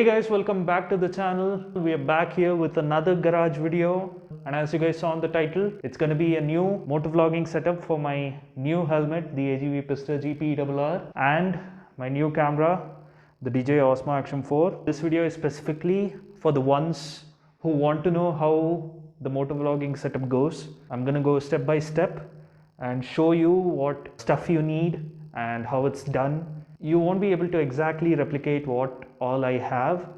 Hey guys, welcome back to the channel. We are back here with another garage video, and as you guys saw in the title, it's going to be a new motovlogging setup for my new helmet, the AGV GPRR, and my new camera, the DJI Osmo Action 4. This video is specifically for the ones who want to know how the motovlogging setup goes. I'm going to go step by step and show you what stuff you need and how it's done. You won't be able to exactly replicate what all I have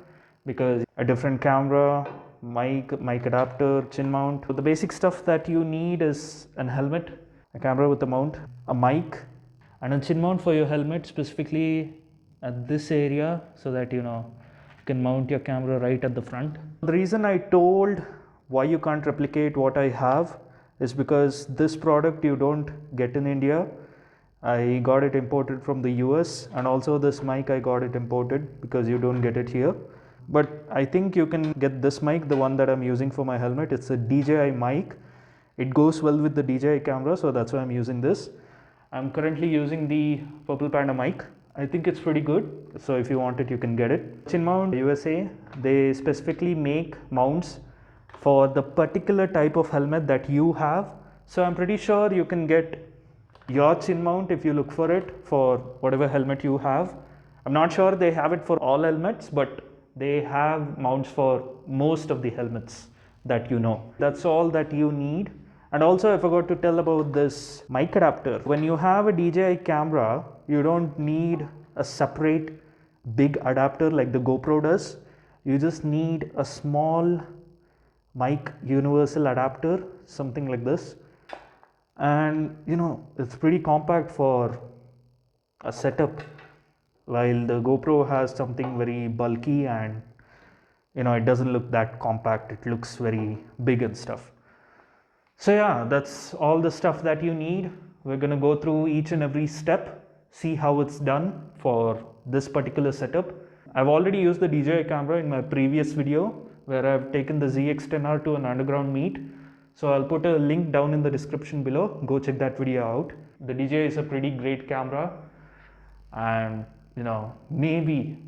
because a different camera, mic adapter, chin mount. So the basic stuff that you need is an helmet, a camera with a mount, a mic, and a chin mount for your helmet, specifically at this area, so that you can mount your camera right at the front. The reason I told why you can't replicate what I have is because this product you don't get in India. I got it imported from the US, and also this mic I got it imported because you don't get it here. But I think you can get this mic, the one that I'm using for my helmet. It's a DJI mic. It goes well with the DJI camera, so that's why I'm using this. I'm currently using the Purple Panda mic. I think it's pretty good, so if you want it, you can get it. Chin Mount USA, they specifically make mounts for the particular type of helmet that you have. So I'm pretty sure you can get your chin mount if you look for it for whatever helmet you have. I'm not sure they have it for all helmets, but they have mounts for most of the helmets that you know. That's all that you need. And also I forgot to tell about this mic adapter. When you have a DJI camera, you don't need a separate big adapter like the GoPro does. You just need a small mic universal adapter, something like this. And it's pretty compact for a setup, while the GoPro has something very bulky and it doesn't look that compact. It looks very big and stuff. So yeah, that's all the stuff that you need. We're gonna go through each and every step, see how it's done for this particular setup. I've already used the DJI camera in my previous video where I've taken the ZX-10R to an underground meet. So I'll put a link down in the description below. Go check that video out. The DJI is a pretty great camera, and maybe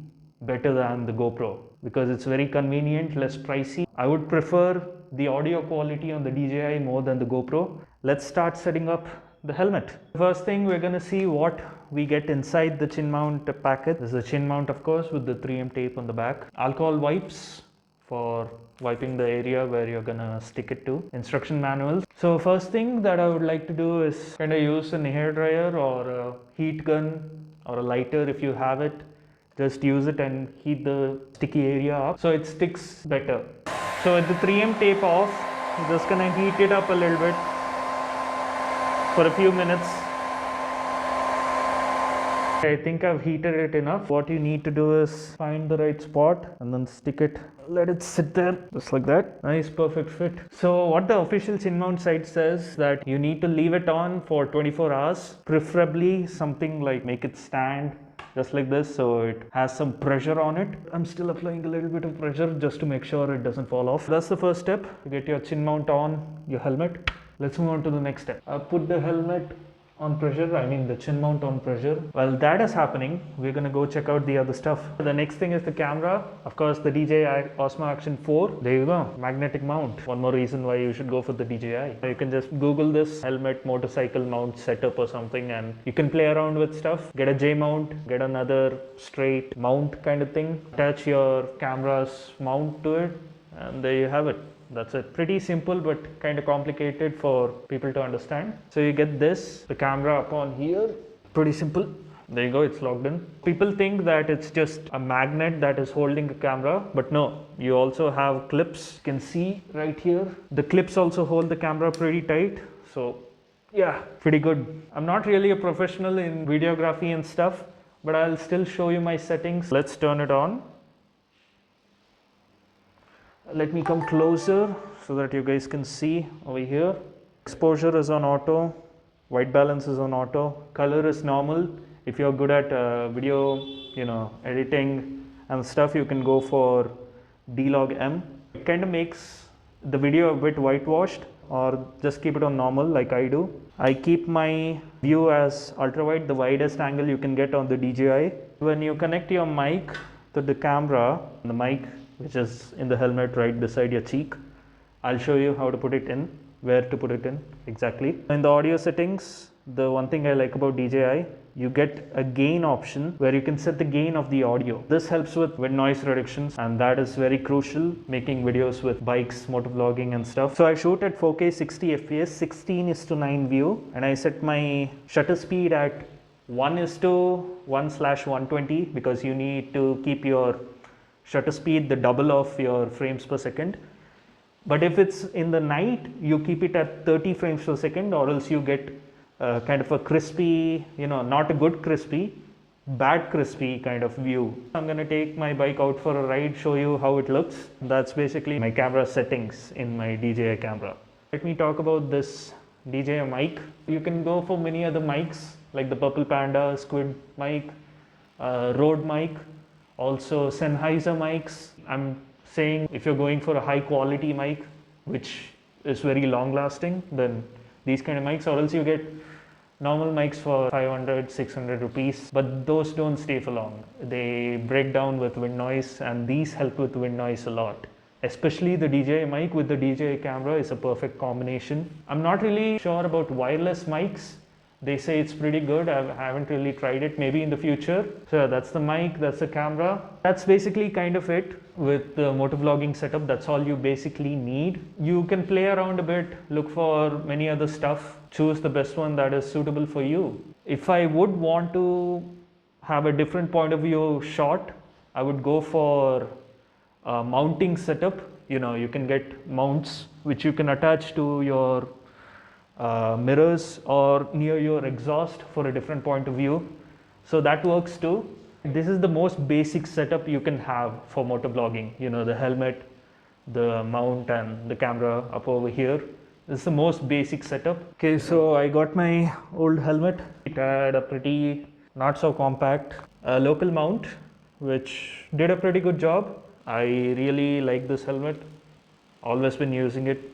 better than the GoPro because it's very convenient, less pricey. I would prefer the audio quality on the DJI more than the GoPro. Let's start setting up the helmet. First thing, we're gonna see what we get inside the chin mount packet. This is a chin mount, of course, with the 3M tape on the back. Alcohol wipes for wiping the area where you're gonna stick it to. Instruction manuals. So first thing that I would like to do is kind of use an hair dryer or a heat gun or a lighter if you have it. Just use it and heat the sticky area up so it sticks better. So with the 3M tape off, I'm just gonna heat it up a little bit for a few minutes. I think I've heated it enough. What you need to do is find the right spot and then stick it. Let it sit there just like that. Nice, perfect fit. So what the official chin mount site says that you need to leave it on for 24 hours. Preferably something like make it stand just like this so it has some pressure on it. I'm still applying a little bit of pressure just to make sure it doesn't fall off. That's the first step. You get your chin mount on your helmet. Let's move on to the next step. Put the helmet on pressure, the chin mount on pressure. While that is happening, we're gonna go check out the other stuff. The next thing is the camera. Of course, the DJI Osmo Action 4. There you go, magnetic mount. One more reason why you should go for the DJI. You can just Google this helmet motorcycle mount setup or something and you can play around with stuff. Get a J mount, get another straight mount kind of thing. Attach your camera's mount to it and there you have it. That's it. Pretty simple but kind of complicated for people to understand. So you get this, the camera up on here. Pretty simple. There you go, it's logged in. People think that it's just a magnet that is holding a camera, but no, you also have clips. You can see right here. The clips also hold the camera pretty tight. So yeah, pretty good. I'm not really a professional in videography and stuff, but I'll still show you my settings. Let's turn it on. Let me come closer so that you guys can see over here. Exposure is on auto, white balance is on auto, color is normal. If you're good at video, editing and stuff, you can go for D-Log M. It kind of makes the video a bit whitewashed, or just keep it on normal like I do. I keep my view as ultra wide, the widest angle you can get on the DJI. When you connect your mic the camera, the mic, which is in the helmet right beside your cheek. I'll show you how to put it in, where to put it in exactly. In the audio settings, the one thing I like about DJI, you get a gain option where you can set the gain of the audio. This helps with noise reductions, and that is very crucial making videos with bikes, motovlogging and stuff. So I shoot at 4K 60 FPS, 16:9 view, and I set my shutter speed at 1:1/120 because you need to keep your shutter speed the double of your frames per second. But if it's in the night, you keep it at 30 frames per second, or else you get kind of a crispy, not a good crispy, bad crispy kind of view. I'm going to take my bike out for a ride, show you how it looks. That's basically my camera settings in my DJI camera. Let me talk about this DJI mic. You can go for many other mics like the Purple Panda, Squid mic, Rode mic, also Sennheiser mics. I'm saying if you're going for a high quality mic which is very long lasting, then these kind of mics, or else you get normal mics for 500-600 rupees, but those don't stay for long. They break down with wind noise, and these help with wind noise a lot. Especially the DJI mic with the DJI camera is a perfect combination. I'm not really sure about wireless mics. They say it's pretty good. I haven't really tried it, maybe in the future. So that's the mic, that's the camera. That's basically kind of it with the motovlogging setup. That's all you basically need. You can play around a bit, look for many other stuff, choose the best one that is suitable for you. If I would want to have a different point of view shot, I would go for a mounting setup. You can get mounts which you can attach to your mirrors or near your exhaust for a different point of view, so that works too. This is the most basic setup you can have for motovlogging. The helmet, the mount and the camera up over here. This is the most basic setup. Okay, so I got my old helmet. It had a pretty not so compact local mount which did a pretty good job. I really like this helmet, always been using it.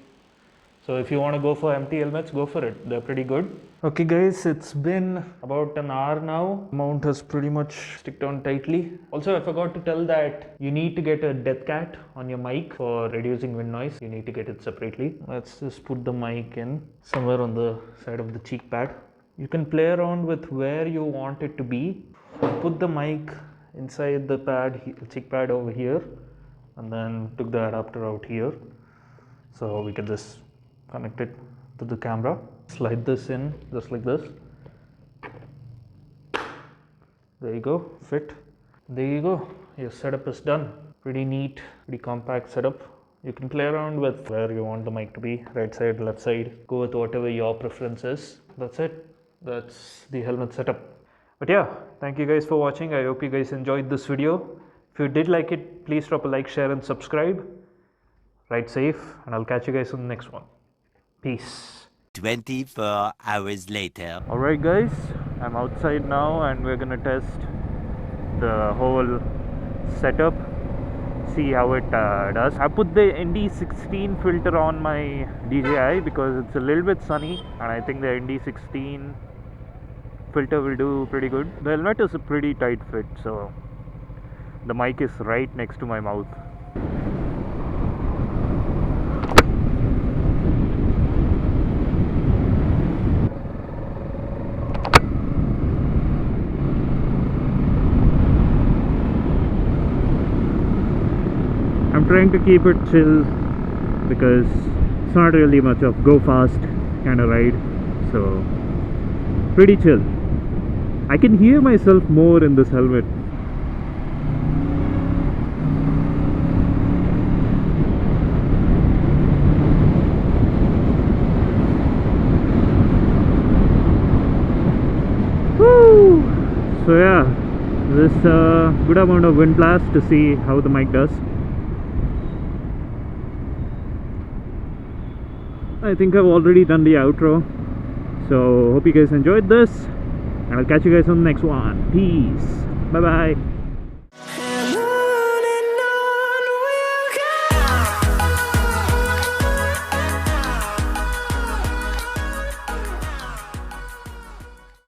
So if you want to go for empty helmets, go for it. They're pretty good. Okay guys, it's been about an hour now. Mount has pretty much sticked on tightly. Also, I forgot to tell that you need to get a death cat on your mic for reducing wind noise. You need to get it separately. Let's just put the mic in somewhere on the side of the cheek pad. You can play around with where you want it to be. Put the mic inside the pad, cheek pad over here, and then took the adapter out here. So we can just connect it to the camera, slide this in just like this. There you go, fit. There you go, your setup is done. Pretty neat, pretty compact setup. You can play around with where you want the mic to be, right side, left side. Go with whatever your preference is. That's it. That's the helmet setup. But yeah, thank you guys for watching. I hope you guys enjoyed this video. If you did like it, please drop a like, share and subscribe. Ride safe, and I'll catch you guys on the next one. Peace. 24 hours later. Alright guys, I'm outside now and we're gonna test the whole setup, see how it does. I put the ND16 filter on my DJI because it's a little bit sunny, and I think the ND16 filter will do pretty good. The helmet is a pretty tight fit, so the mic is right next to my mouth. I'm trying to keep it chill because it's not really much of go fast kind of ride, so pretty chill. I can hear myself more in this helmet. Woo! So yeah, this good amount of wind blast to see how the mic does. I think I've already done the outro, so hope you guys enjoyed this, and I'll catch you guys on the next one. Peace. Bye bye.